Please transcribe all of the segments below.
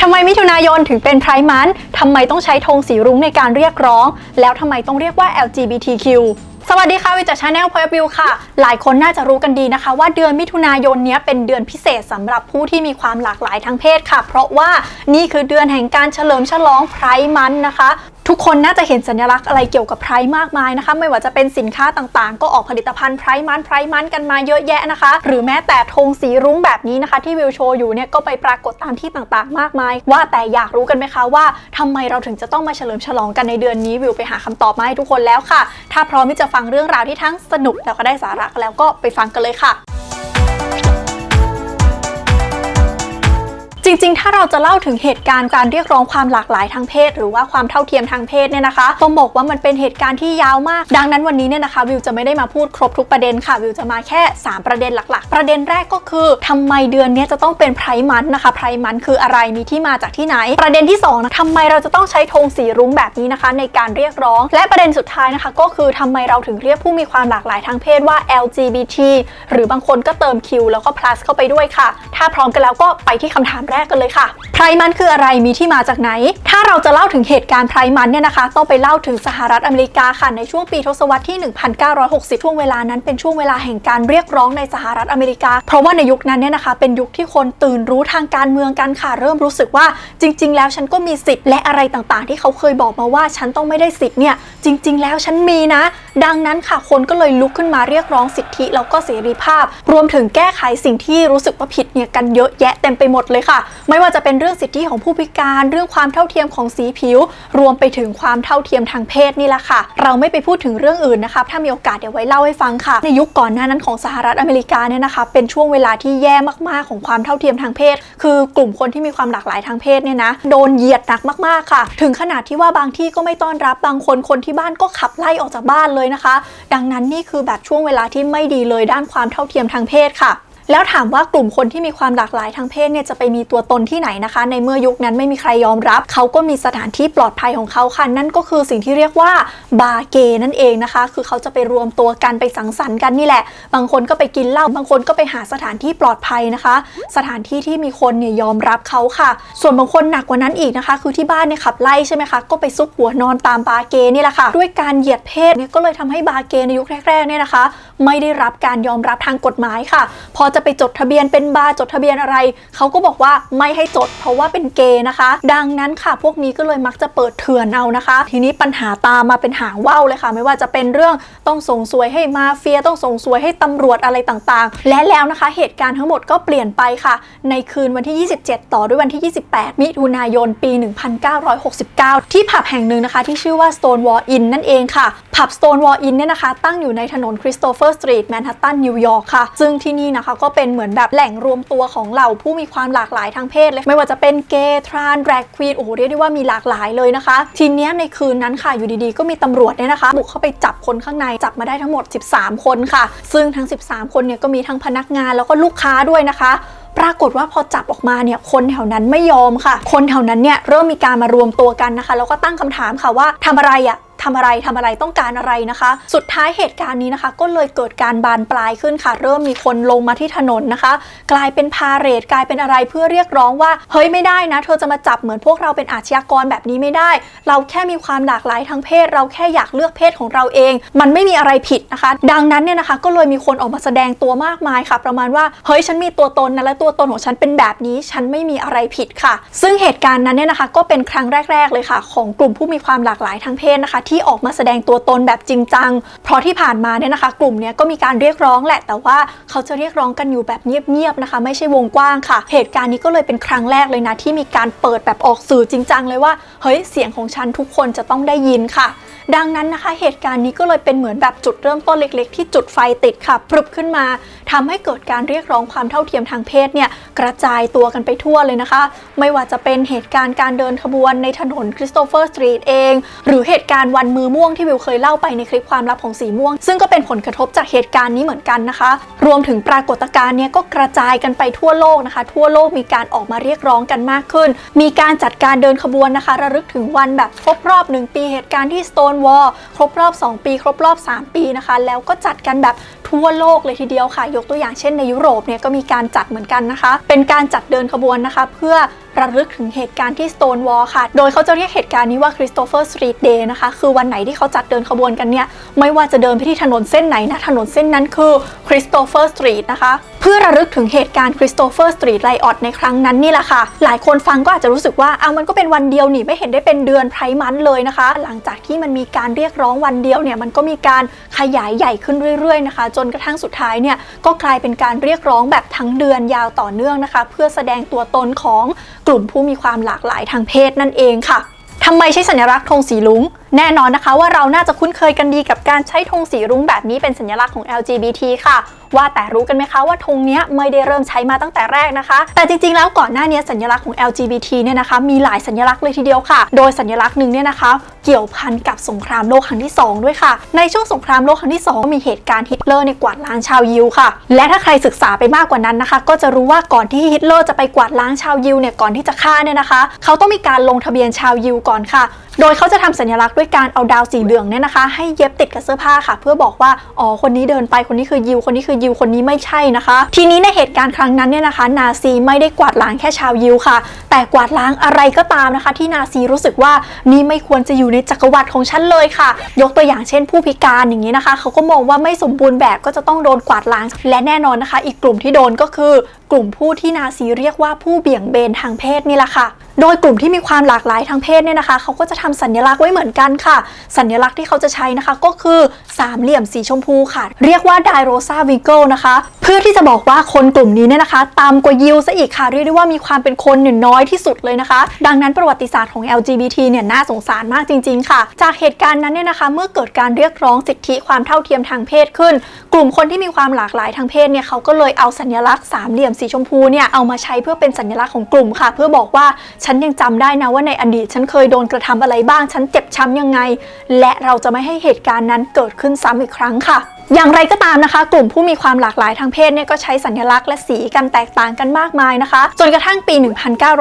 ทำไมมิถุนายนถึงเป็นไพร์มันท์ทำไมต้องใช้ธงสีรุ้งในการเรียกร้องแล้วทำไมต้องเรียกว่า LGBTQ สวัสดีค่ะวิวจาก Channel Point of View ค่ะหลายคนน่าจะรู้กันดีนะคะว่าเดือนมิถุนายนนี้เป็นเดือนพิเศษสำหรับผู้ที่มีความหลากหลายทางเพศค่ะเพราะว่านี่คือเดือนแห่งการเฉลิมฉลองไพร์มันท์นะคะทุกคนน่าจะเห็นสัญลักษณ์อะไรเกี่ยวกับไพร์มากมายนะคะไม่ว่าจะเป็นสินค้าต่างๆก็ออกผลิตภัณฑ์ไพร์มันท์กันมาเยอะแยะนะคะหรือแม้แต่ธงสีรุ้งแบบนี้นะคะที่วิวโชว์อยู่เนี่ยก็ไปปรากฏตามที่ต่างๆมากมายว่าแต่อยากรู้กันไหมคะว่าทำไมเราถึงจะต้องมาเฉลิมฉลองกันในเดือนนี้วิวไปหาคำตอบมาให้ทุกคนแล้วค่ะถ้าพร้อมที่จะฟังเรื่องราวที่ทั้งสนุกแล้วก็ได้สาระแล้วก็ไปฟังกันเลยค่ะจริงๆถ้าเราจะเล่าถึงเหตุการณ์การเรียกร้องความหลากหลายทางเพศหรือว่าความเท่าเทียมทางเพศเนี่ยนะคะต้องบอกว่ามันเป็นเหตุการณ์ที่ยาวมากดังนั้นวันนี้เนี่ยนะคะวิวจะไม่ได้มาพูดครบทุกประเด็นค่ะวิวจะมาแค่3ประเด็นหลักๆประเด็นแรกก็คือทำไมเดือนนี้จะต้องเป็นไพร์มันท์นะคะไพร์มันท์คืออะไรมีที่มาจากที่ไหนประเด็นที่2นะทำไมเราจะต้องใช้ธงสีรุ้งแบบนี้นะคะในการเรียกร้องและประเด็นสุดท้ายนะคะก็คือทำไมเราถึงเรียกผู้มีความหลากหลายทางเพศว่า LGBT หรือบางคนก็เติม Q แล้วก็ plus เข้าไปด้วยค่ะถ้าพร้อมกันแล้วก็ไปที่คำถามแรกกันเลยค่ะไพร์มันท์คืออะไรมีที่มาจากไหนถ้าเราจะเล่าถึงเหตุการณ์ไพร์มันท์เนี่ยนะคะต้องไปเล่าถึงสหรัฐอเมริกาค่ะในช่วงปีทศวรรษที่ 1960 ช่วงเวลานั้นเป็นช่วงเวลาแห่งการเรียกร้องในสหรัฐอเมริกาเพราะว่าในยุคนั้นเนี่ยนะคะเป็นยุคที่คนตื่นรู้ทางการเมืองกันค่ะเริ่มรู้สึกว่าจริงๆแล้วฉันก็มีสิทธิ์และอะไรต่างๆที่เขาเคยบอกมาว่าฉันต้องไม่ได้สิทธิ์เนี่ยจริงๆแล้วฉันมีนะดังนั้นค่ะคนก็เลยลุกขึ้นมาเรียกร้องสิทธิแล้วก็เสรีภาพรวมถึงแก้ไขสิ่งที่รู้สึกว่าผิดเนี่ยกันเยอะแยะเต็มไปหมดเลยค่ะไม่ว่าจะเป็นเรื่องสิทธิของผู้พิการเรื่องความเท่าเทียมของสีผิวรวมไปถึงความเท่าเทียมทางเพศนี่แหละค่ะเราไม่ไปพูดถึงเรื่องอื่นนะคะถ้ามีโอกาสเดี๋ยวไว้เล่าให้ฟังค่ะในยุคก่อนหน้านั้นของสหรัฐอเมริกาเนี่ยนะคะเป็นช่วงเวลาที่แย่มากๆของความเท่าเทียมทางเพศคือกลุ่มคนที่มีความหลากหลายทางเพศเนี่ยนะโดนเหยียดหนักมากๆค่ะถึงขนาดที่ว่าบางที่ก็ไม่ต้อนรับบางคนที่บ้านก็ขับไล่ออกจากบ้านเลยนะคะดังนั้นนี่คือแบบช่วงเวลาที่ไม่ดีเลยด้านความเท่าเทียมทางเพศค่ะแล้วถามว่ากลุ่มคนที่มีความหลากหลายทางเพศเนี่ยจะไปมีตัวตนที่ไหนนะคะในเมื่อยุคนั้นไม่มีใครยอมรับเขาก็มีสถานที่ปลอดภัยของเขาค่ะนั่นก็คือสิ่งที่เรียกว่าบาร์เกย์นั่นเองนะคะคือเขาจะไปรวมตัวกันไปสังสรรค์กันนี่แหละบางคนก็ไปกินเหล้าบางคนก็ไปหาสถานที่ปลอดภัยนะคะสถานที่ที่มีคนเนี่ยยอมรับเขาค่ะส่วนบางคนหนักกว่านั้นอีกนะคะคือที่บ้านเนี่ยขับไล่ใช่ไหมคะก็ไปซุกหัวนอนตามบาร์เกย์นี่แหละค่ะด้วยการเหยียดเพศเนี่ยก็เลยทำให้บาร์เกย์ในยุคแรกๆเนี่ยนะคะไม่ได้รับการยอมรับทางกฎหมายค่ะพอจะไปจดทะเบียนเป็นบาร์จดทะเบียนอะไรเขาก็บอกว่าไม่ให้จดเพราะว่าเป็นเกย์นะคะดังนั้นค่ะพวกนี้ก็เลยมักจะเปิดเถื่อนเอานะคะทีนี้ปัญหาตามมาเป็นหางว่าวเลยค่ะไม่ว่าจะเป็นเรื่องต้องส่งสวยให้มาเฟียต้องส่งสวยให้ตำรวจอะไรต่างๆและแล้วนะคะเหตุการณ์ทั้งหมดก็เปลี่ยนไปค่ะในคืนวันที่27ต่อด้วยวันที่28มิถุนายนปี1969ที่ผับแห่งหนึ่งนะคะที่ชื่อว่า Stonewall Inn นั่นเองค่ะผับ Stonewall Inn เนี่ยนะคะตั้งอยู่ในถนน Christopher Street แมนฮัตตันนิวยอร์กค่ะซึ่งที่นี่นะคะก็เป็นเหมือนแบบแหล่งรวมตัวของเหล่าผู้มีความหลากหลายทางเพศเลยไม่ว่าจะเป็นเกย์ทรานส์แดรกควีนโอ้โหเรียกได้ว่ามีหลากหลายเลยนะคะทีเนี้ยในคืนนั้นค่ะอยู่ดีๆก็มีตำรวจเนี่ยนะคะบุกเข้าไปจับคนข้างในจับมาได้ทั้งหมด13คนค่ะซึ่งทั้ง13คนเนี่ยก็มีทั้งพนักงานแล้วก็ลูกค้าด้วยนะคะปรากฏว่าพอจับออกมาเนี่ยคนแถวนั้นไม่ยอมค่ะคนแถวนั้นเนี่ยเริ่มมีการมารวมตัวกันนะคะแล้วก็ตั้งคำถามค่ะว่าทำอะไรต้องการอะไรนะคะสุดท้ายเหตุการณ์นี้นะคะก็เลยเกิดการบานปลายขึ้นค่ะเริ่มมีคนลงมาที่ถนนนะคะกลายเป็นพาเหรดกลายเป็นอะไรเพื่อเรียกร้องว่าเฮ้ยไม่ได้นะเธอจะมาจับเหมือนพวกเราเป็นอาชญากรแบบนี้ไม่ได้เราแค่มีความหลากหลายทางเพศเราแค่อยากเลือกเพศของเราเองมันไม่มีอะไรผิดนะคะดังนั้นเนี่ยนะคะก็เลยมีคนออกมาแสดงตัวมากมายค่ะประมาณว่าเฮ้ยฉันมีตัวตนนะและตัวตนของฉันเป็นแบบนี้ฉันไม่มีอะไรผิดค่ะซึ่งเหตุการณ์นั้นเนี่ยนะคะก็เป็นครั้งแรกๆเลยค่ะของกลุ่มผู้มีความหลากหลายทางเพศนะคะที่ออกมาแสดงตัวตนแบบจริงจังเพราะที่ผ่านมาเนี่ยนะคะกลุ่มนี้ก็มีการเรียกร้องแหละแต่ว่าเขาจะเรียกร้องกันอยู่แบบเงียบๆนะคะไม่ใช่วงกว้างค่ะเหตุการณ์นี้ก็เลยเป็นครั้งแรกเลยนะที่มีการเปิดแบบออกสื่อจริงจังเลยว่าเฮ้ยเสียงของฉันทุกคนจะต้องได้ยินค่ะดังนั้นนะคะเหตุการณ์นี้ก็เลยเป็นเหมือนแบบจุดเริ่มต้นเล็กๆที่จุดไฟติดค่ะพรึบขึ้นมาทำให้เกิดการเรียกร้องความเท่าเทียมทางเพศเนี่ยกระจายตัวกันไปทั่วเลยนะคะไม่ว่าจะเป็นเหตุการณ์การเดินขบวนในถนนคริสโตเฟอร์สตรีทเองหรือเหตุการณ์วันมือม่วงที่วิวเคยเล่าไปในคลิปความลับของสีม่วงซึ่งก็เป็นผลกระทบจากเหตุการณ์นี้เหมือนกันนะคะรวมถึงปรากฏการณ์นี้ก็กระจายกันไปทั่วโลกนะคะทั่วโลกมีการออกมาเรียกร้องกันมากขึ้นมีการจัดการเดินขบวนนะคะระลึกถึงวันแบบครบรอบ1 ปีเหตุการณ์ที่ Stonewall ครบรอบ2 ปีครบรอบ3 ปีนะคะแล้วก็จัดกันแบบทั่วโลกเลยทีเดียวค่ะยกตัวอย่างเช่นในยุโรปเนี่ยก็มีการจัดเหมือนกันนะคะเป็นการจัดเดินขบวนนะคะเพื่อ ระลึกถึงเหตุการณ์ที่ Stonewall ค่ะโดยเขาจะเรียกเหตุการณ์นี้ว่า Christopher Street Day นะคะคือวันไหนที่เขาจัดเดินขบวนกันเนี่ยไม่ว่าจะเดินไปที่ถนนเส้นไหนนะถนนเส้นนั้นคือ Christopher Street นะคะเพื่อระลึกถึงเหตุการณ์ Christopher Street Riot ในครั้งนั้นนี่แหละค่ะหลายคนฟังก็อาจจะรู้สึกว่ามันก็เป็นวันเดียวนี่ไม่เห็นได้เป็นเดือนไพร์มันเลยนะคะหลังจากที่มันมีการเรียกร้องวันเดียวเนี่ยมันก็มีการขยายใหญ่ขึ้นเรื่อยๆนะคะจนกระทั่งสุดท้ายเนี่ยก็กลายเป็นการเรียกร้องแบบทั้งเดือนยาวต่อเนื่องนะคะเพื่อแสดงตัวตนของกลุ่มผู้มีความหลากหลายทางเพศนั่นเองค่ะทำไมใช้สัญลักษณ์ธงสีรุ้งแน่นอนนะคะว่าเราน่าจะคุ้นเคยกันดีกับการใช้ธงสีรุ้งแบบนี้เป็นสัญลักษณ์ของ LGBT ค่ะว่าแต่รู้กันไหมคะว่าธงนี้ไม่ได้เริ่มใช้มาตั้งแต่แรกนะคะแต่จริงๆแล้วก่อนหน้านี้สัญลักษณ์ของ LGBT เนี่ยนะคะมีหลายสัญลักษณ์เลยทีเดียวค่ะโดยสัญลักษณ์หนึ่งเนี่ยนะคะเกี่ยวพันกับสงครามโลกครั้งที่2ด้วยค่ะในช่วงสงครามโลกครั้งที่2ก็มีเหตุการณ์ฮิตเลอร์ในกวาดล้างชาวยิวค่ะและถ้าใครศึกษาไปมากกว่านั้นนะคะก็จะรู้ว่าก่อนที่ฮิตเลอร์จะไปกวาดล้างชาวยิวเนี่ยก่อนที่จะฆ่าเนี่ยนะคะเขาต้องมีการลงทะเบียนชาวยิวก่อนค่ะโดยเขาจะทำสัญลักษณ์ด้วยการเอาดาวสีเหลืองเนี่ยนะคะให้เย็บติดกับเสื้อผ้าค่ะเพื่อบอกว่าคนนี้เดินไปคนนี้คือยิวคนนี้คือยิวคนนี้ไม่ใช่นะคะทีนี้ในเหตุการณ์ครั้งนั้นเนี่ยนะคะนาซีไม่ได้กวาดล้างแค่ชาวยิวค่ะแต่กวาดล้างอะไรก็ตามนะคะที่นาซีรู้สึกว่านี่ไม่ควรจะอยู่ในจักรวรรดิของฉันเลยค่ะยกตัวอย่างเช่นผู้พิการอย่างนี้นะคะเขาก็มองว่าไม่สมบูรณ์แบบก็จะต้องโดนกวาดล้างและแน่นอนนะคะอีกกลุ่มที่โดนก็คือกลุ่มผู้ที่นาซีเรียกว่าผู้เบี่ยงเบนทางเพศนี่แหละค่ะโดยกลุ่มที่มีความหลากหลายทางเพศเนี่ยนะคะเขาก็จะทำสัญลักษณ์ไว้เหมือนกันค่ะสัญลักษณ์ที่เขาจะใช้นะคะก็คือสามเหลี่ยมสีชมพูค่ะเรียกว่าไดโรซาวิงเกิลนะคะเพื่อที่จะบอกว่าคนกลุ่มนี้เนี่ยนะคะต่ำกว่ายิวซะอีกค่ะเรียกได้ว่ามีความเป็นคนน้อยที่สุดเลยนะคะดังนั้นประวัติศาสตร์ของ LGBT เนี่ยน่าสงสารมากจริงๆค่ะจากเหตุการณ์นั้นเนี่ยนะคะเมื่อเกิดการเรียกร้องสิทธิความเท่าเทียมทางเพศขึ้นกลุ่มคนที่มีความหลากหลายทางเพศเนี่ยเขาก็เลยเอาสัญลักษณ์สามเหลี่ยมสีชมพูเนี่ยเอามาใช้เพื่อเป็นสัญลักษณ์ของกลุ่มค่ะเพื่อบอกว่าฉันยังจำได้นะว่าในอดีตฉันเคยโดนกระทำอะไรบ้างฉันเจ็บช้ำยังไงและเราจะไม่ให้เหตุการณ์นั้นเกิดขึ้นซ้ำอีกครั้งค่ะอย่างไรก็ตามนะคะกลุ่มผู้มีความหลากหลายทางเพศเนี่ยก็ใช้สัญลักษณ์และสีกันแตกต่างกันมากมายนะคะจนกระทั่งปี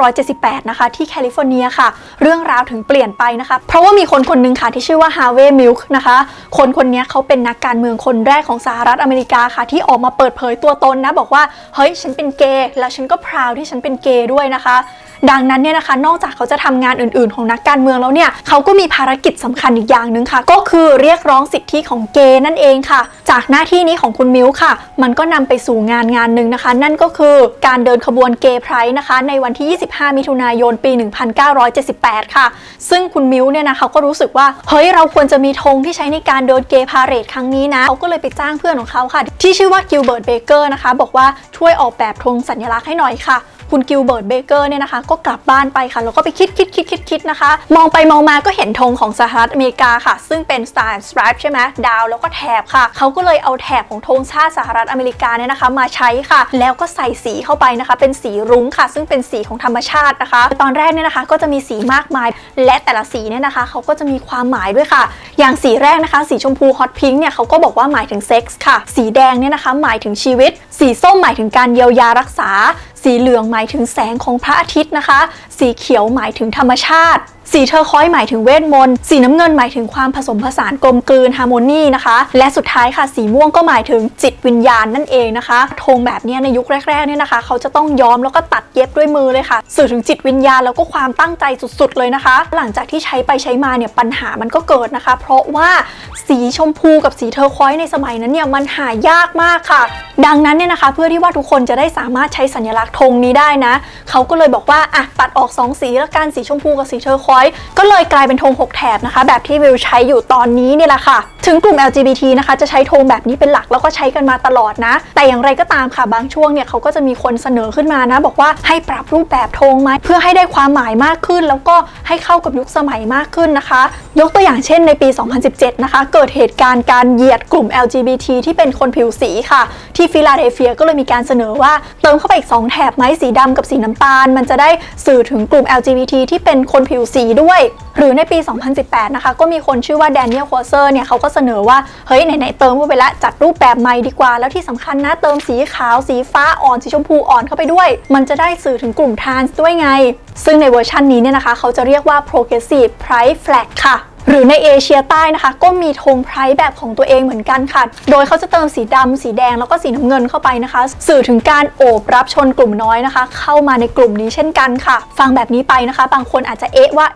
1978 นะคะที่แคลิฟอร์เนียค่ะเรื่องราวถึงเปลี่ยนไปนะคะเพราะว่ามีคนคนหนึ่งค่ะที่ชื่อว่าฮาร์เวย์มิลค์นะคะคนนี้เขาเป็นนักการเมืองคนแรกของสหรัฐอเมริกาค่ะที่ออกมาเปิดเผยตัวตนนะบอกว่าเฮ้ยฉันเป็นเกย์และฉันก็พราวที่ฉันเป็นเกย์ด้วยนะคะดังนั้นเนี่ยนะคะนอกจากเขาจะทำงานอื่นๆของนักการเมืองแล้วเนี่ยเขาก็มีภารกิจสำคัญอีกอย่างหนึ่งค่ะก็คือเรียกร้องสิทธิของเกย์นั่นเองค่ะจากหน้าที่นี้ของคุณมิลค์ค่ะมันก็นำไปสู่งานหนึ่งนะคะนั่นก็คือการเดินขบวนเกย์ไพร์นะคะในวันที่ 25 มิถุนายนปี 1978 ค่ะซึ่งคุณมิลค์เนี่ยนะเขาก็รู้สึกว่าเฮ้ยเราควรจะมีธงที่ใช้ในการเดินเกย์พาเหรดครั้งนี้นะเขาก็เลยไปจ้างเพื่อนของเขาค่ะที่ชื่อว่ากิลเบิร์ตเบเกอร์นะคะบอกว่าช่วยออกแบบธงสัญลักษณ์ให้หน่อยค่ะคุณกิลเบิร์ตเบเกอร์เนี่ยนะคะก็กลับบ้านไปค่ะแล้วก็ไปคิดนะคะมองไปมองมาก็เห็นธงของสหรัฐอเมริกาค่ะซึ่งเป็น Star and Stripe ใช่ไหมดาวแล้วก็แถบค่ะเขาก็เลยเอาแถบของธงชาติสหรัฐอเมริกาเนี่ยนะคะมาใช้ค่ะแล้วก็ใส่สีเข้าไปนะคะเป็นสีรุ้งค่ะซึ่งเป็นสีของธรรมชาตินะคะตอนแรกเนี่ยนะคะก็จะมีสีมากมายและแต่ละสีเนี่ยนะคะเขาก็จะมีความหมายด้วยค่ะอย่างสีแรกนะคะสีชมพูฮอตพิงค์เนี่ยเขาก็บอกว่าหมายถึงเซ็กส์ค่ะสีแดงเนี่ยนะคะหมายถึงชีวิตสีส้มหมายถึงการเยียวยารักษาสีเหลืองหมายถึงแสงของพระอาทิตย์นะคะสีเขียวหมายถึงธรรมชาติสีเทอร์คอยส์หมายถึงเวทมนต์สีน้ำเงินหมายถึงความผสมผสานกลมกลืนฮาร์โมนีนะคะและสุดท้ายค่ะสีม่วงก็หมายถึงจิตวิญญาณนั่นเองนะคะธงแบบนี้ในยุคแรกๆเนี่ยนะคะเขาจะต้องย้อมแล้วก็ตัดเย็บด้วยมือเลยค่ะสื่อถึงจิตวิญญาณแล้วก็ความตั้งใจสุดๆเลยนะคะหลังจากที่ใช้ไปใช้มาเนี่ยปัญหามันก็เกิดนะคะเพราะว่าสีชมพูกับสีเทอร์คอยส์ในสมัยนั้นเนี่ยมันหายากมากค่ะดังนั้นเนี่ยนะคะเพื่อที่ว่าทุกคนจะได้สามารถใช้สัญลักษณ์ธงนี้ได้นะเขาก็เลยบอกว่าตัดออก2สีแล้วกันสีชมพูกับสีเทอร์คอยส์ก็เลยกลายเป็นธง6แถบนะคะแบบที่วิวใช้อยู่ตอนนี้นี่แหละค่ะถึงกลุ่ม LGBT นะคะจะใช้ธงแบบนี้เป็นหลักแล้วก็ใช้กันมาตลอดนะแต่อย่างไรก็ตามค่ะบางช่วงเนี่ยเขาก็จะมีคนเสนอขึ้นมานะบอกว่าให้ปรับรูปแบบธงไหมเพื่อให้ได้ความหมายมากขึ้นแล้วก็ให้เข้ากับยุคสมัยมากขึ้นนะคะยกตัวอย่างเช่นในปี 2017 นะคะเกิดเหตุการณ์การเหยียดกลุ่ม LGBT ที่เป็นคนผิวสีค่ะที่ฟิลาเดลเฟียก็เลยมีการเสนอว่าเติมเข้าไปอีก2แถบไหมสีดำกับสีน้ำตาลมันจะได้สื่อถึงกลุ่ม LGBT ที่เป็นคนผิวสีด้วยหรือในปี 2018 นะคะก็มีคนชื่อว่าแดเนียล ควอเซอร์เนี่ยเขาก็เสนอว่าเฮ้ยไหนๆเติมเข้าไปแล้วจัดรูปแบบใหม่ดีกว่าแล้วที่สำคัญนะเติมสีขาวสีฟ้าอ่อนสีชมพูอ่อนเข้าไปด้วยมันจะได้สื่อถึงกลุ่มทรานส์ด้วยไงซึ่งในเวอร์ชันนี้เนี่ยนะคะเขาจะเรียกว่า Progressive Pride Flag ค่ะ หรือในเอเชียใต้นะคะก็มีธงไพร์แบบของตัวเองเหมือนกันค่ะโดยเขาจะเติมสีดำสีแดงแล้วก็สีน้ำเงินเข้าไปนะคะสื่อถึงการโอบรับชนกลุ่มน้อยนะคะเข้ามาในกลุ่มนี้เช่นกันค่ะฟังแบบนี้ไปนะคะบางคนอาจจะว่า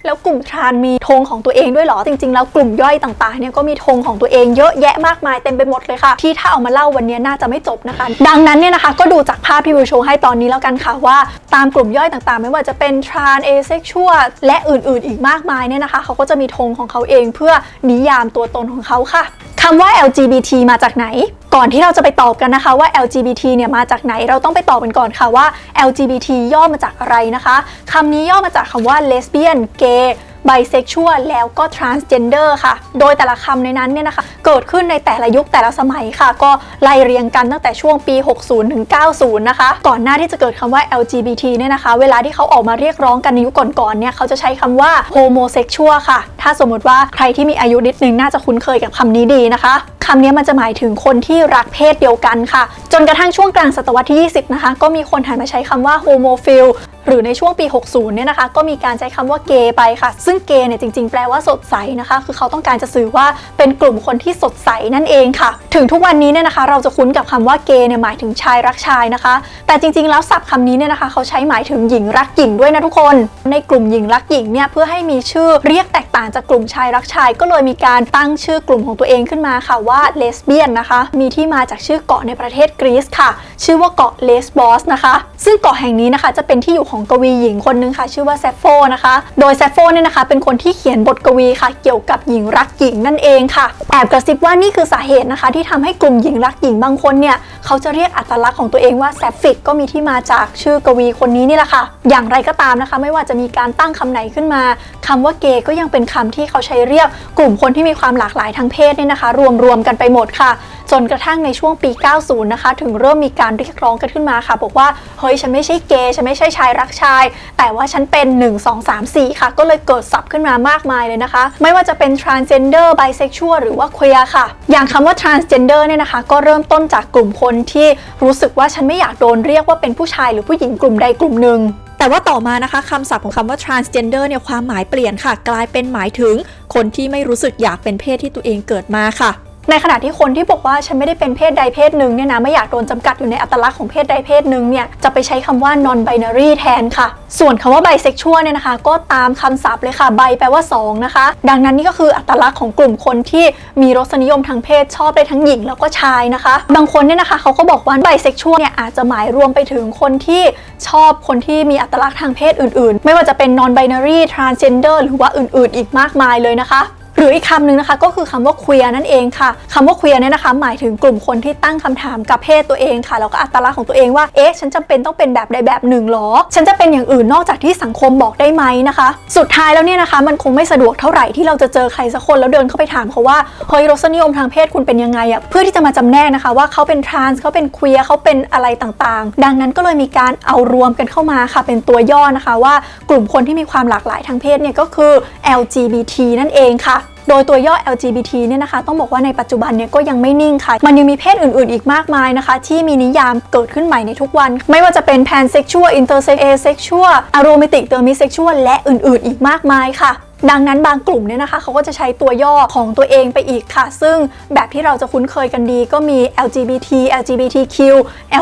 แล้วกลุ่มทรานมีธงของตัวเองด้วยเหรอจริงๆแล้วกลุ่มย่อยต่างๆเนี่ยก็มีธงของตัวเองเยอะแยะมากมายเต็มไปหมดเลยค่ะที่ถ้าเอามาเล่าวันนี้น่าจะไม่จบนะคะดังนั้นเนี่ยนะคะก็ดูจากภาพที่วิวโชว์ให้ตอนนี้แล้วกันค่ะว่าตามกลุ่มย่อยต่างๆไม่ว่าจะเป็นทรานเอเซ็กชวลและอื่นๆอีกมากมายเนี่ยนะคะเขาก็จะมีธงของเขาเองเพื่อนิยามตัวตนของเขาค่ะคำว่า LGBT มาจากไหนก่อนที่เราจะไปตอบกันนะคะว่า LGBT เนี่ยมาจากไหนเราต้องไปตอบกันก่อนค่ะว่า LGBT ย่อมาจากอะไรนะคะคำนี้ย่อมาจากคำว่า lesbian gay bisexual แล้วก็ transgender ค่ะโดยแต่ละคำในนั้นเนี่ยนะคะเกิดขึ้นในแต่ละยุคแต่ละสมัยค่ะก็ไล่เรียงกันตั้งแต่ช่วงปี 60 ถึง 90 นะคะก่อนหน้าที่จะเกิดคำว่า LGBT เนี่ยนะคะเวลาที่เขาออกมาเรียกร้องกันในยุคก่อนๆเนี่ยเขาจะใช้คำว่า homosexual ค่ะถ้าสมมติว่าใครที่มีอายุนิดนึงน่าจะคุ้นเคยกับคำนี้ดีนะคะคำนี้มันจะหมายถึงคนที่รักเพศเดียวกันค่ะจนกระทั่งช่วงกลางศตวรรษที่ 20 นะคะก็มีคนหันมาใช้คำว่า homophile หรือในช่วงปี 60 เนี่ยนะคะก็มีการใช้คำว่าเกย์ไปค่ะซึ่งเกย์เนี่ยจริงๆแปลว่าสดใสนะคะคือเขาต้องการจะสื่อว่าเป็นกลุ่มคนที่สดใสนั่นเองค่ะถึงทุกวันนี้เนี่ยนะคะเราจะคุ้นกับคำว่าเกย์เนี่ยหมายถึงชายรักชายนะคะแต่จริงๆแล้วศัพท์คำนี้เนี่ยนะคะเขาใช้หมายถึงหญิงรักหญิงด้วยนะทุกคนในกลุ่มหญิงรักหญิงเนี่ยเพื่อให้มีชื่อเรียกแตกต่างจากกลุ่มชายรักชายก็เลยมีการตั้งชื่อกลุ่มของตัวเองขึ้นมาค่ะว่าเลสเบี้ยนนะคะมีที่มาจากชื่อเกาะในประเทศกรีซค่ะชื่อว่าเกาะเลสบอสนะคะซึ่งเกาะแห่งนี้นะคะจะเป็นที่อยู่ของกวีหญิงคนนึงค่ะชื่อว่าแซฟโฟนะคะโดยแซฟโฟเนี่ยนะคะเป็นคนที่เขียนบทกวีค่ะเกี่ยวกับหญิงรักหญิงนั่นเองค่ะแอบกระซิบว่านี่คือสาเหตุนะคะที่ทำให้กลุ่มหญิงรักหญิงบางคนเนี่ยเขาจะเรียกอัตลักษณ์ของตัวเองว่าแซฟฟิกก็มีที่มาจากชื่อกวีคนนี้นี่แหละค่ะอย่างไรก็ตามนะคะไม่ว่าจะมีการตั้งคำไหนขึ้นมาคำว่าเกย์ก็ยังเป็นคำที่เขาใช้เรียกกลุ่มคนที่มีความหลากหลายทางเพศเนี่ยนะคะรวมกันไปหมดค่ะจนกระทั่งในช่วงปี 90 นะคะถึงเริ่มมีการเรียกร้องกันขึ้นมาค่ะบอกว่าเฮ้ยฉันไม่ใช่เกย์ฉันไม่ใช่ชายรักชายแต่ว่าฉันเป็น1 2 3 4ค่ะก็เลยเกิดศัพท์ขึ้นมามากมายเลยนะคะไม่ว่าจะเป็น transgender bisexual หรือว่า queer ค่ะอย่างคำว่า transgender เนี่ยนะคะก็เริ่มต้นจากกลุ่มคนที่รู้สึกว่าฉันไม่อยากโดนเรียกว่าเป็นผู้ชายหรือผู้หญิงกลุ่มใดกลุ่มหนึ่งแต่ว่าต่อมานะคะคำศัพท์ของคำว่า transgender เนี่ยความหมายเปลี่ยนค่ะกลายเป็นหมายถึงคนที่ไม่รู้สึกอยากเป็นเพศที่ตัวเองเกิดมาค่ะในขณะที่คนที่บอกว่าฉันไม่ได้เป็นเพศใดเพศหนึ่งเนี่ยนะไม่อยากโดนจำกัดอยู่ในอัตลักษณ์ของเพศใดเพศหนึ่งเนี่ยจะไปใช้คำว่า non binary แทนค่ะส่วนคำว่า bisexual เนี่ยนะคะก็ตามคำศัพท์เลยค่ะ bi แปลว่า2นะคะดังนั้นนี่ก็คืออัตลักษณ์ของกลุ่มคนที่มีรสนิยมทางเพศชอบได้ทั้งหญิงแล้วก็ชายนะคะบางคนเนี่ยนะคะเขาก็บอกว่า bisexual เนี่ยอาจจะหมายรวมไปถึงคนที่ชอบคนที่มีอัตลักษณ์ทางเพศอื่นๆไม่ว่าจะเป็น non binary transgender หรือว่าอื่นๆอีกมากมายเลยนะคะหรืออีกคำหนึ่งนะคะก็คือคำว่า queer นั่นเองค่ะคำว่า queer เนี่ยนะคะหมายถึงกลุ่มคนที่ตั้งคำถามกับเพศตัวเองค่ะแล้วก็อัตลักษณ์ของตัวเองว่าฉันจำเป็นต้องเป็นแบบใดแบบหนึ่งหรอฉันจะเป็นอย่างอื่นนอกจากที่สังคมบอกได้ไหมนะคะสุดท้ายแล้วเนี่ยนะคะมันคงไม่สะดวกเท่าไหร่ที่เราจะเจอใครสักคนแล้วเดินเข้าไปถามเขาว่าเฮ้ยรสนิยมทางเพศคุณเป็นยังไงเพื่อที่จะมาจำแนกนะคะว่าเขาเป็น trans เขาเป็น queer เขาเป็นอะไรต่างๆดังนั้นก็เลยมีการเอารวมกันเข้ามาค่ะเป็นตัวย่อนะคะว่ากลุ่มคนที่มีความหลากหลายทางเพศเนี่ยก็คือ LGBT นั่นเองค่ะโดยตัวย่อ LGBT เนี่ยนะคะต้องบอกว่าในปัจจุบันเนี่ยก็ยังไม่นิ่งค่ะมันยังมีเพศอื่นๆอีกมากมายนะคะที่มีนิยามเกิดขึ้นใหม่ในทุกวันไม่ว่าจะเป็น pansexual intersex asexual aromantic demisexual และอื่นๆอีกมากมายค่ะดังนั้นบางกลุ่มเนี่ยนะคะเขาก็จะใช้ตัวย่อของตัวเองไปอีกค่ะซึ่งแบบที่เราจะคุ้นเคยกันดีก็มี LGBT LGBTQ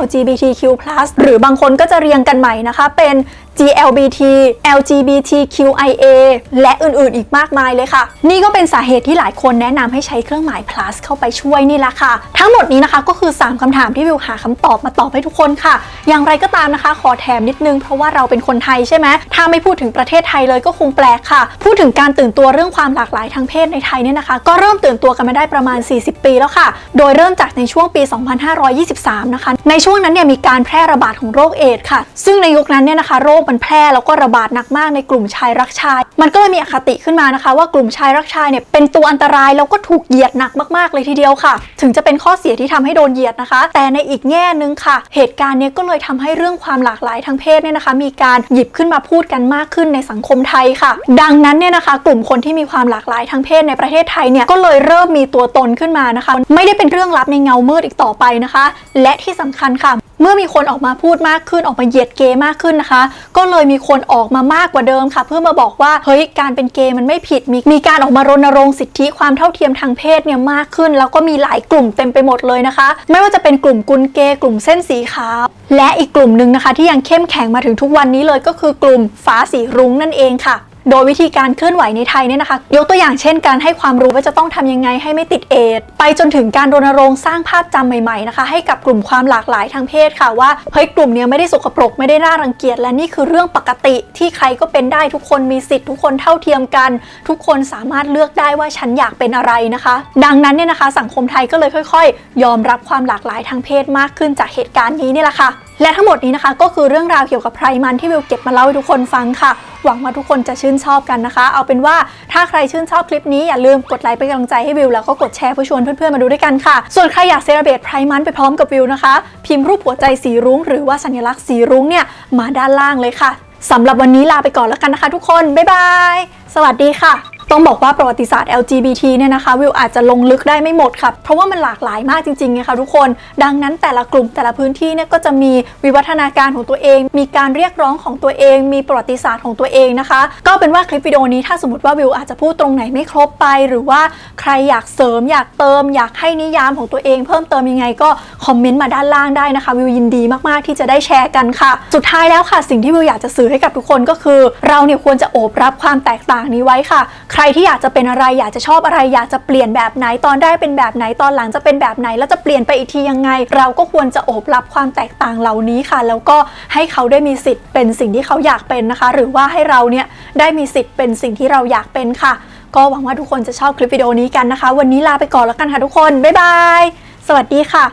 LGBTQ+ หรือบางคนก็จะเรียงกันใหม่นะคะเป็น GLBT LGBTQIA และอื่นๆอีกมากมายเลยค่ะนี่ก็เป็นสาเหตุที่หลายคนแนะนำให้ใช้เครื่องหมาย plus เข้าไปช่วยนี่แหละค่ะทั้งหมดนี้นะคะก็คือ3คำถามที่วิวหาคำตอบมาตอบให้ทุกคนค่ะอย่างไรก็ตามนะคะขอแถมนิดนึงเพราะว่าเราเป็นคนไทยใช่ไหมถ้าไม่พูดถึงประเทศไทยเลยก็คงแปลกค่ะพูดถึงการตื่นตัวเรื่องความหลากหลายทางเพศในไทยเนี่ยนะคะก็เริ่มตื่นตัวกันมาได้ประมาณ40 ปีแล้วค่ะโดยเริ่มจากในช่วงปี 2523 นะคะในช่วงนั้นเนี่ยมีการแพร่ระบาดของโรคเอดส์ค่ะซึ่งในยุคนั้นเนี่ยนะคะโรคมันแพร่แล้วก็ระบาดหนักมากในกลุ่มชายรักชายมันก็เลยมีอคติขึ้นมานะคะว่ากลุ่มชายรักชายเนี่ยเป็นตัวอันตรายแล้วก็ถูกเหยียดหนักมากๆเลยทีเดียวค่ะถึงจะเป็นข้อเสียที่ทำให้โดนเหยียดนะคะแต่ในอีกแง่นึงค่ะเหตุการณ์นี้ก็เลยทำให้เรื่องความหลากหลายทางเพศเนี่ยนะคะมีการหยิบขึ้นมาพูดกันมากขึ้นในสังคมไทยค่ะดังนั้นเนี่ยนะคะกลุ่มคนที่มีความหลากหลายทางเพศในประเทศไทยเนี่ยก็เลยเริ่มมีตัวตนขึ้นมานะคะไม่ได้เป็นเรื่องลับในเงามืดอีกต่อไปนะคะและที่สำคัญค่ะ เมื่อมีคนออกมาพูดมากขึ้นออกมาเหยียดเกย์มากขึ้นนะคะก็เลยมีคนออกมามากกว่าเดิมค่ะเพื่อมาบอกว่าเฮ้ยการเป็นเกย์มันไม่ผิดมีการออกมารณรงค์สิทธิความเท่าเทียมทางเพศเนี่ยมากขึ้นแล้วก็มีหลายกลุ่มเต็มไปหมดเลยนะคะไม่ว่าจะเป็นกลุ่มกุนเกย์กลุ่มเส้นสีขาวและอีกกลุ่มหนึ่งนะคะที่ยังเข้มแข็งมาถึงทุกวันนี้เลยก็คือกลุ่มฟ้าสีรุ้งนั่นเองค่ะโดยวิธีการเคลื่อนไหวในไทยเนี่ยนะคะยกตัวอย่างเช่นการให้ความรู้ว่าจะต้องทำยังไงให้ไม่ติดเอดส์ไปจนถึงการรณรงค์สร้างภาพจำใหม่ๆนะคะให้กับกลุ่มความหลากหลายทางเพศค่ะว่าเฮ้ยกลุ่มนี้ไม่ได้สกปรกไม่ได้น่ารังเกียจและนี่คือเรื่องปกติที่ใครก็เป็นได้ทุกคนมีสิทธิ์ทุกคนเท่าเทียมกันทุกคนสามารถเลือกได้ว่าฉันอยากเป็นอะไรนะคะดังนั้นเนี่ยนะคะสังคมไทยก็เลยค่อยๆยอมรับความหลากหลายทางเพศมากขึ้นจากเหตุการณ์นี้นี่แหละค่ะและทั้งหมดนี้นะคะก็คือเรื่องราวเกี่ยวกับไพร์มันที่วิวเก็บมาเล่าให้ทุกคนฟังค่ะหวังว่าทุกคนจะชื่นชอบกันนะคะเอาเป็นว่าถ้าใครชื่นชอบคลิปนี้อย่าลืมกดไลค์เป็นกำลังใจให้วิวแล้วก็กดแชร์เพื่อชวนเพื่อนๆมาดูด้วยกันค่ะส่วนใครอยากเซเลบเรตไพร์มันไปพร้อมกับวิวนะคะพิมพ์รูปหัวใจสีรุ้งหรือว่าสัญลักษณ์สีรุ้งเนี่ยมาด้านล่างเลยค่ะสำหรับวันนี้ลาไปก่อนแล้วกันนะคะทุกคนบ๊ายบายสวัสดีค่ะต้องบอกว่าประวัติศาสตร์ LGBT เนี่ยนะคะวิวอาจจะลงลึกได้ไม่หมดค่ะเพราะว่ามันหลากหลายมากจริงๆไงคะทุกคนดังนั้นแต่ละกลุ่มแต่ละพื้นที่เนี่ยก็จะมีวิวัฒนาการของตัวเองมีการเรียกร้องของตัวเองมีประวัติศาสตร์ของตัวเองนะคะก็เป็นว่าคลิปวิดีโอนี้ถ้าสมมติว่าวิวอาจจะพูดตรงไหนไม่ครบไปหรือว่าใครอยากเสริมอยากเติมอยากให้นิยามของตัวเองเพิ่มเติมยังไงก็คอมเมนต์มาด้านล่างได้นะคะวิวยินดีมากๆที่จะได้แชร์กันค่ะสุดท้ายแล้วค่ะสิ่งที่วิวอยากจะสื่อให้กับทุกคนก็คือเราเนี่ยควรจะโอบรับความแตกต่างนี้ไว้ค่ะใครที่อยากจะเป็นอะไรอยากจะชอบอะไรอยากจะเปลี่ยนแบบไหนตอนแรกเป็นแบบไหนตอนหลังจะเป็นแบบไหนแล้วจะเปลี่ยนไปอีกทียังไงเราก็ควรจะโอบรับความแตกต่างเหล่านี้ค่ะแล้วก็ให้เขาได้มีสิทธิ์เป็นสิ่งที่เขาอยากเป็นนะคะหรือว่าให้เราเนี่ยได้มีสิทธิ์เป็นสิ่งที่เราอยากเป็นค่ะก็หวังว่าทุกคนจะชอบคลิปวิดีโอนี้กันนะคะวันนี้ลาไปก่อนแล้วกันค่ะทุกคนบ๊ายบายสวัสดีค่ะ